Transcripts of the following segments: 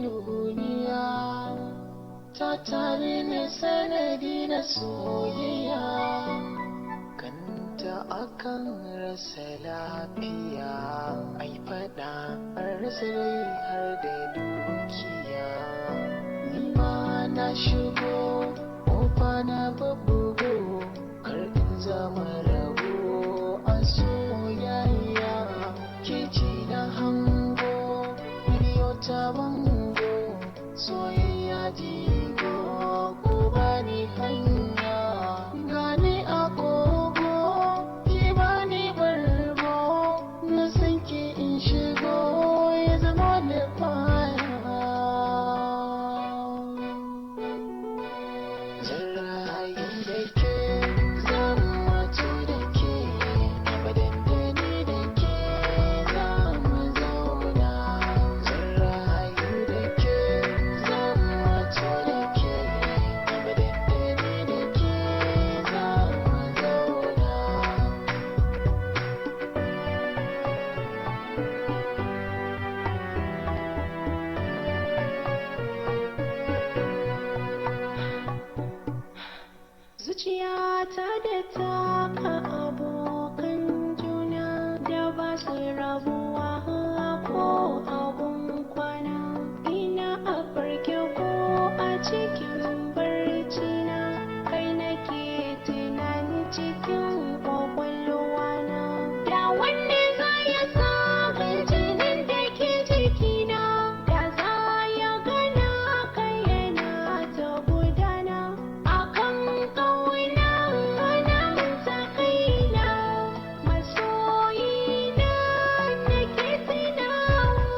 duniya ta tare ne sanadi na soyayya, kanta akan rasa lafiya, ai fada an rasa rai har da dukiya. Ni ma na shigo kofa na babbugo, kar in zama rabo a soyayya. Ke ce na hango bidiyo ta bango, soyayya jigo ko bani hanya. Gani a kogo ki bani bargo, na san ki in shigo ya zama da baya. Zan rayu da ke, zan mutu da ke, abadan da ni da ke za mu zauna. Zan rayu da ke, zan mutu da ke, abadan da ni da ke za mu zauna. Zuciyata da taka abokan juna da ba su rabuwa ko abun kwana. Ina a farke ko a cikin barcina, kai nake tunani cikin kwakwalwana. Da wanne za ya saka jinin da ke jikina, da za ya gana kai yana ta gudana. Akan ƙauna nan ta kaina, masoyina nake tunawa.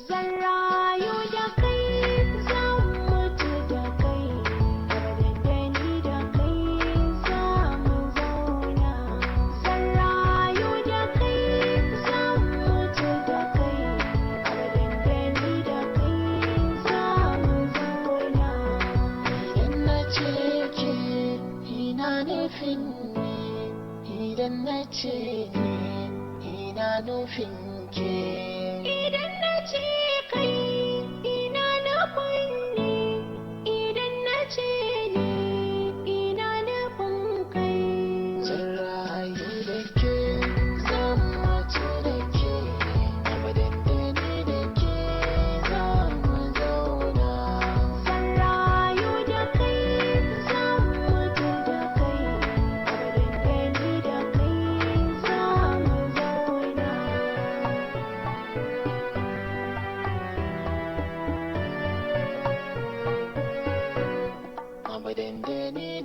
Zan rayu da kai, zan mutu da kai, abadan da ni da kai za mu zauna. Zan rayu da kai, zan mutu da kai, abadan da ni da kai za mu zauna. Idan na ce ke, ina nufin ni. Idan na ce ni, ina nufin ke. Idan na ce kai, ina nufin ni. Idan na ce ni, ina nufin kai. Zan rayu da ke, zan mutu da ke, abadan da ni da ke za mu zauna. Zan rayu da kai, zan mutu da kai, abadan da ni da kai za mu zauna. Abadan da ni